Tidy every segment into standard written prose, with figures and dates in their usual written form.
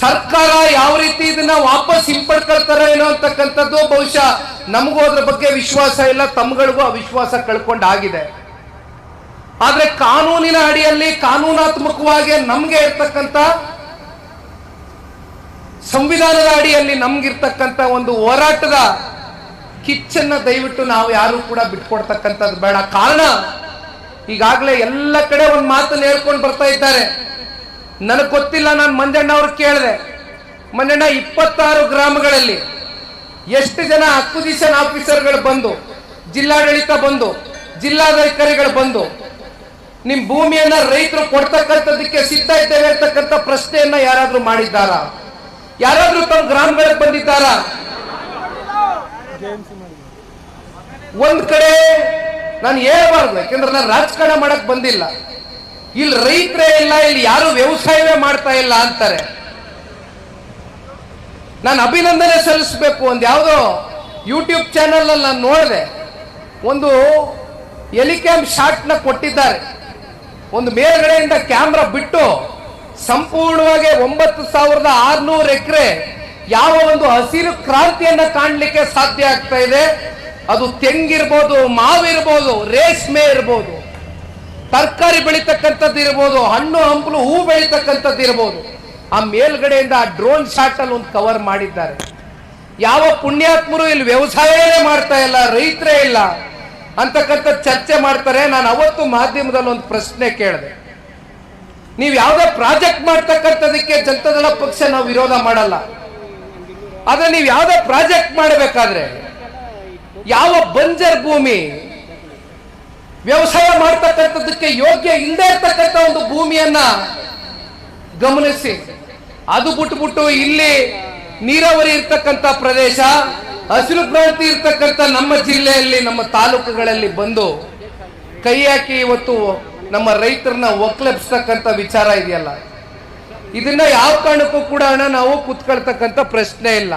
ಸರ್ಕಾರ ಯಾವ ರೀತಿ ಇದನ್ನ ವಾಪಸ್ ಹಿಂಪಡ್ಕೊಳ್ತಾರೆ ಏನೋ ಅಂತಕ್ಕಂಥದ್ದು ಬಹುಶಃ ನಮಗೂ ಅದ್ರ ಬಗ್ಗೆ ವಿಶ್ವಾಸ ಇಲ್ಲ, ತಮ್ಗಳಿಗೂ ಅವಿಶ್ವಾಸ ಕಳ್ಕೊಂಡಾಗಿದೆ. ಆದ್ರೆ ಕಾನೂನಿನ ಅಡಿಯಲ್ಲಿ ಕಾನೂನಾತ್ಮಕವಾಗಿ ನಮ್ಗೆ ಇರ್ತಕ್ಕಂಥ ಸಂವಿಧಾನದ ಅಡಿಯಲ್ಲಿ ನಮ್ಗಿರ್ತಕ್ಕಂಥ ಒಂದು ಹೋರಾಟದ ಕಿಚ್ಚನ್ನ ದಯವಿಟ್ಟು ನಾವು ಯಾರು ಕೂಡ ಬಿಟ್ಕೊಡ್ತಕ್ಕಂಥದ್ದು ಬೇಡ. ಕಾರಣ ಈಗಾಗಲೇ ಎಲ್ಲ ಕಡೆ ಒಂದು ಮಾತನ್ನು ಹೇಳ್ಕೊಂಡು ಬರ್ತಾ ಇದ್ದಾರೆ. ನನಗೆ ಗೊತ್ತಿಲ್ಲ, ನಾನು ಮಂಜಣ್ಣ ಅವ್ರು ಕೇಳಿದೆ, ಮಂಜಣ್ಣ 26 ಗ್ರಾಮಗಳಲ್ಲಿ ಎಷ್ಟು ಜನ ಅಕ್ವಿಸಿಷನ್ ಆಫೀಸರ್ಗಳು ಬಂದು, ಜಿಲ್ಲಾಡಳಿತ ಬಂದು, ಜಿಲ್ಲಾಧಿಕಾರಿಗಳು ಬಂದು ನಿಮ್ ಭೂಮಿಯನ್ನ ರೈತರು ಕೊಡ್ತಕ್ಕಂಥದಕ್ಕೆ ಸಿದ್ಧ ಇದ್ದೇವೆ ಅಂತಕ್ಕಂಥ ಪ್ರಶ್ನೆಯನ್ನ ಯಾರಾದ್ರೂ ಮಾಡಿದ್ದಾರ? ಯಾರಾದ್ರೂ ತಮ್ಮ ಗ್ರಾಮಗಳಿಗೆ ಬಂದಿದ್ದಾರ? ಒಂದ್ ಕಡೆ ನಾನು ಹೇಳ್ಬಾರ್ದು, ಯಾಕೆಂದ್ರೆ ನಾನು ರಾಜಕಾರಣ ಮಾಡಕ್ ಬಂದಿಲ್ಲ. ಇಲ್ಲಿ ರೈತರೇ ಇಲ್ಲ, ಇಲ್ಲಿ ಯಾರು ವ್ಯವಸಾಯವೇ ಮಾಡ್ತಾ ಇಲ್ಲ ಅಂತಾರೆ. ನಾನು ಅಭಿನಂದನೆ ಸಲ್ಲಿಸಬೇಕು. ಒಂದು ಯಾವುದೋ ಯೂಟ್ಯೂಬ್ ಚಾನೆಲ್ ಅಲ್ಲಿ ನಾನು ನೋಡಿದೆ, ಒಂದು ಹೆಲಿಕ್ಯಾಮ್ ಶಾಟ್ ನ ಕೊಟ್ಟಿದ್ದಾರೆ. ಒಂದು ಮೇಲ್ಗಡೆಯಿಂದ ಕ್ಯಾಮ್ರಾ ಬಿಟ್ಟು ಸಂಪೂರ್ಣವಾಗಿ 9600 ಎಕರೆ ಯಾವ ಒಂದು ಹಸಿರು ಕ್ರಾಂತಿಯನ್ನ ಕಾಣಲಿಕ್ಕೆ ಸಾಧ್ಯ ಆಗ್ತಾ ಇದೆ. ಅದು ತೆಂಗಿರ್ಬೋದು, ಮಾವಿರ್ಬೋದು, ರೇಷ್ಮೆ ಇರ್ಬೋದು, ತರಕಾರಿ ಬೆಳೀತಕ್ಕಂಥದ್ದು ಇರ್ಬೋದು, ಹಣ್ಣು ಹಂಪಲು ಹೂ ಬೆಳೀತಕ್ಕಂಥದ್ದು ಇರ್ಬೋದು. ಆ ಮೇಲ್ಗಡೆಯಿಂದ ಆ ಡ್ರೋನ್ ಶಾಟ್ ಅಲ್ಲಿ ಒಂದು ಕವರ್ ಮಾಡಿದ್ದಾರೆ. ಯಾವ ಪುಣ್ಯಾತ್ಮರು ಇಲ್ಲಿ ವ್ಯವಸಾಯನೇ ಮಾಡ್ತಾ ಇಲ್ಲ, ರೈತರೇ ಇಲ್ಲ ಅಂತಕ್ಕಂಥ ಚರ್ಚೆ ಮಾಡ್ತಾರೆ. ನಾನು ಅವತ್ತು ಮಾಧ್ಯಮದಲ್ಲಿ ಒಂದು ಪ್ರಶ್ನೆ ಕೇಳಿದೆ, ನೀವು ಯಾವುದೇ ಪ್ರಾಜೆಕ್ಟ್ ಮಾಡ್ತಕ್ಕಂಥದಕ್ಕೆ ಜನತಾದಳ ಪಕ್ಷ ನಾವು ವಿರೋಧ ಮಾಡಲ್ಲ. ಆದ್ರೆ ನೀವು ಯಾವುದೇ ಪ್ರಾಜೆಕ್ಟ್ ಮಾಡಬೇಕಾದ್ರೆ ಯಾವ ಬಂಜರ್ ಭೂಮಿ ವ್ಯವಸಾಯ ಮಾಡ್ತಕ್ಕಂಥದಕ್ಕೆ ಯೋಗ್ಯ ಇಲ್ಲದೆ ಇರ್ತಕ್ಕಂಥ ಒಂದು ಭೂಮಿಯನ್ನ ಗಮನಿಸಿ, ಅದು ಬಿಟ್ಬಿಟ್ಟು ಇಲ್ಲಿ ನೀರಾವರಿ ಇರ್ತಕ್ಕಂಥ ಪ್ರದೇಶ, ಹಸಿರು ಕ್ರಾಂತಿ ಇರ್ತಕ್ಕಂಥ ನಮ್ಮ ಜಿಲ್ಲೆಯಲ್ಲಿ, ನಮ್ಮ ತಾಲೂಕುಗಳಲ್ಲಿ ಬಂದು ಕೈ ಹಾಕಿ ಇವತ್ತು ನಮ್ಮ ರೈತರನ್ನ ಒಕ್ಲೆಬ್ಸ್ತಕ್ಕಂಥ ವಿಚಾರ ಇದೆಯಲ್ಲ, ಇದನ್ನ ಯಾವ ಕಾರಣಕ್ಕೂ ಕೂಡ ನಾವು ಕುತ್ಕೊಳ್ತಕ್ಕಂಥ ಪ್ರಶ್ನೆ ಇಲ್ಲ.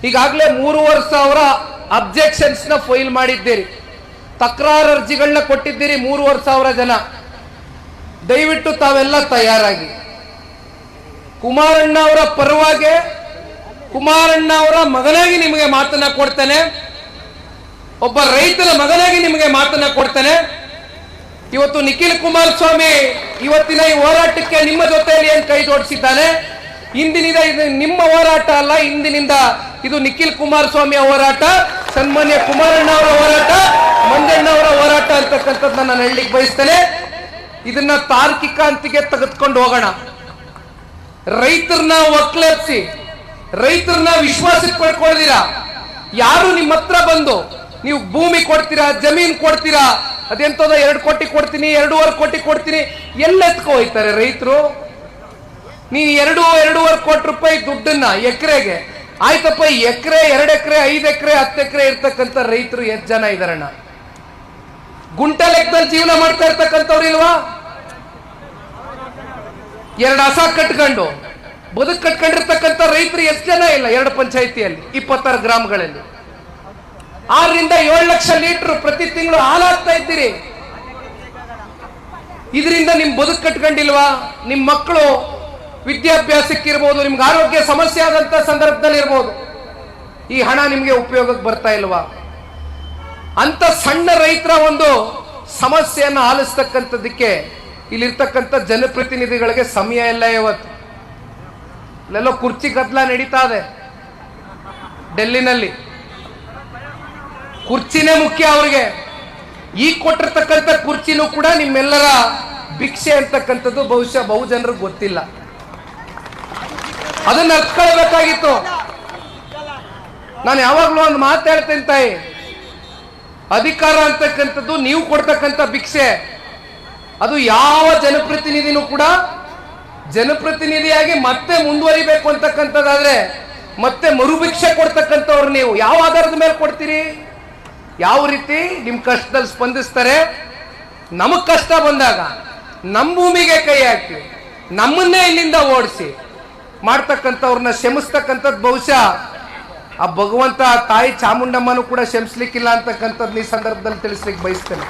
ಈಗಾಗಲೇ 3,500 ಅಬ್ಜೆಕ್ಷನ್ಸ್ ನ ಫೈಲ್ ಮಾಡಿದ್ದೀರಿ, ತಕರಾರು ಅರ್ಜಿಗಳನ್ನ ಕೊಟ್ಟಿದ್ದೀರಿ 3,500 ಜನ. ದಯವಿಟ್ಟು ತಾವೆಲ್ಲ ತಯಾರಾಗಿ ಕುಮಾರಣ್ಣ ಅವರ ಪರವಾಗಿ, ಕುಮಾರಣ್ಣ ಅವರ ಮಗನಾಗಿ ನಿಮಗೆ ಮಾತನ್ನ ಕೊಡ್ತೇನೆ, ಒಬ್ಬ ರೈತನ ಮಗನಾಗಿ ನಿಮಗೆ ಮಾತನ್ನ ಕೊಡ್ತೇನೆ. ಇವತ್ತು ನಿಖಿಲ್ ಕುಮಾರಸ್ವಾಮಿ ಇವತ್ತಿನ ಈ ಹೋರಾಟಕ್ಕೆ ನಿಮ್ಮ ಜೊತೆಯಲ್ಲಿ ಏನು ಕೈ ಜೋಡಿಸಿದ್ದಾನೆ, ಇಂದಿನಿಂದ ಇದು ನಿಮ್ಮ ಹೋರಾಟ ಅಲ್ಲ, ಇಂದಿನಿಂದ ಇದು ನಿಖಿಲ್ ಕುಮಾರಸ್ವಾಮಿಯ ಹೋರಾಟ, ಸನ್ಮಾನ್ಯ ಕುಮಾರಣ್ಣ ಅವರ ಹೋರಾಟ, ಮಂಜಣ್ಣ ಅವರ ಹೋರಾಟ ಅಂತಕ್ಕಂಥದ್ದು ನಾನು ಹೇಳಲಿಕ್ಕೆ ಬಯಸ್ತೇನೆ. ಇದನ್ನ ತಾರ್ಕಿಕ ಅಂತಿಗೆ ತೆಗೆದುಕೊಂಡು ಹೋಗೋಣ. ರೈತರನ್ನ ಒಕ್ಲೇಪಿಸಿ, ರೈತರನ್ನ ವಿಶ್ವಾಸಕ್ಕೆ ಪಡ್ಕೊಳ್ದಿರಾ, ಯಾರು ನಿಮ್ಮ ಹತ್ರ ಬಂದು ನೀವು ಭೂಮಿ ಕೊಡ್ತೀರಾ, ಜಮೀನ್ ಕೊಡ್ತೀರಾ, ಅದೆಂತದ 2 ಕೋಟಿ ಕೊಡ್ತೀನಿ, 2.5 ಕೋಟಿ ಕೊಡ್ತೀನಿ, ಎಲ್ಲ ಎತ್ಕೊ ಹೋಯ್ತಾರೆ ರೈತರು. ನೀವು 2.5 ಕೋಟಿ ರೂಪಾಯಿ ದುಡ್ಡನ್ನ ಎಕರೆಗೆ, ಆಯ್ತಪ್ಪ, ಎಕರೆ 2 ಎಕರೆ 5 ಎಕರೆ 10 ಎಕರೆ ಇರ್ತಕ್ಕಂಥ ರೈತರು ಎಷ್ಟು ಜನ ಇದಾರಣ್ಣ? ಗುಂಟ ಲೆಕ್ಕದಲ್ಲಿ ಜೀವನ ಮಾಡ್ತಾ ಇರ್ತಕ್ಕಂಥವ್ರು ಇಲ್ವಾ? 2 ಹಸ ಕಟ್ಕೊಂಡು ಬದುಕು ಕಟ್ಕೊಂಡಿರ್ತಕ್ಕಂಥ ರೈತರು ಎಷ್ಟು ಜನ ಇಲ್ಲ? 2 ಪಂಚಾಯಿತಿಯಲ್ಲಿ 26 ಗ್ರಾಮಗಳಲ್ಲಿ 6 ರಿಂದ 7 ಲಕ್ಷ ಲೀಟರ್ ಪ್ರತಿ ತಿಂಗಳು ಹಾಲಾಗ್ತಾ ಇದ್ದೀರಿ. ಇದರಿಂದ ನಿಮ್ ಬದುಕು ಕಟ್ಕೊಂಡಿಲ್ವಾ? ನಿಮ್ ಮಕ್ಕಳು ವಿದ್ಯಾಭ್ಯಾಸಕ್ಕಿರ್ಬೋದು, ನಿಮ್ಗೆ ಆರೋಗ್ಯ ಸಮಸ್ಯೆ ಆದಂತ ಸಂದರ್ಭದಲ್ಲಿ ಇರ್ಬೋದು, ಈ ಹಣ ನಿಮ್ಗೆ ಉಪಯೋಗಕ್ಕೆ ಬರ್ತಾ ಇಲ್ವಾ? ಅಂತ ಸಣ್ಣ ರೈತರ ಒಂದು ಸಮಸ್ಯೆಯನ್ನು ಆಲಿಸ್ತಕ್ಕಂಥದ್ದಕ್ಕೆ ಇಲ್ಲಿರ್ತಕ್ಕಂಥ ಜನಪ್ರತಿನಿಧಿಗಳಿಗೆ ಸಮಯ ಇಲ್ಲ. ಇವತ್ತು ಇಲ್ಲೆಲ್ಲೋ ಕುರ್ಚಿ ಗದ್ದಲ ನಡೀತಾ ಇದೆ ಡೆಲ್ಲಿನಲ್ಲಿ, ಕುರ್ಚಿನೇ ಮುಖ್ಯ ಅವ್ರಿಗೆ. ಈ ಕೊಟ್ಟಿರ್ತಕ್ಕಂಥ ಕುರ್ಚಿನೂ ಕೂಡ ನಿಮ್ಮೆಲ್ಲರ ಭಿಕ್ಷೆ ಅಂತಕ್ಕಂಥದ್ದು ಬಹುಶಃ ಬಹುಜನರಿಗೆ ಗೊತ್ತಿಲ್ಲ. ಅದನ್ನ ಅರ್ತ್ಕೊಳ್ಬೇಕಾಗಿತ್ತು. ನಾನು ಯಾವಾಗ್ಲೂ ಒಂದು ಮಾತು ಹೇಳ್ತೇನೆ ತಾಯಿ, ಅಧಿಕಾರ ಅಂತಕ್ಕಂಥದ್ದು ನೀವು ಕೊಡ್ತಕ್ಕಂಥ ಭಿಕ್ಷೆ, ಅದು ಯಾವ ಜನಪ್ರತಿನಿಧಿನೂ ಕೂಡ ಜನಪ್ರತಿನಿಧಿಯಾಗಿ ಮತ್ತೆ ಮುಂದುವರಿಬೇಕು ಅಂತಕ್ಕಂಥದ್ದಾದ್ರೆ ಮತ್ತೆ ಮರುಭಿಕ್ಷೆ ಕೊಡ್ತಕ್ಕಂಥವ್ರು ನೀವು ಯಾವ ಆಧಾರದ ಮೇಲೆ ಕೊಡ್ತೀರಿ? ಯಾವ ರೀತಿ ನಿಮ್ ಕಷ್ಟದಲ್ಲಿ ಸ್ಪಂದಿಸ್ತಾರೆ? ನಮಗ್ ಕಷ್ಟ ಬಂದಾಗ ನಮ್ಮ ಭೂಮಿಗೆ ಕೈ ಹಾಕಿ ನಮ್ಮನ್ನೇ ಇಲ್ಲಿಂದ ಓಡಿಸಿ ಮಾಡ್ತಕ್ಕಂಥವ್ರನ್ನ ಕ್ಷಮಿಸ್ತಕ್ಕಂಥದ್ದು ಬಹುಶಃ ಆ ಭಗವಂತ ತಾಯಿ ಚಾಮುಂಡಮ್ಮನೂ ಕೂಡ ಕ್ಷಮಿಸ್ಲಿಕ್ಕಿಲ್ಲ ಅಂತಕ್ಕಂಥದ್ದು ಈ ಸಂದರ್ಭದಲ್ಲಿ ತಿಳಿಸ್ಲಿಕ್ಕೆ ಬಯಸ್ತೇನೆ.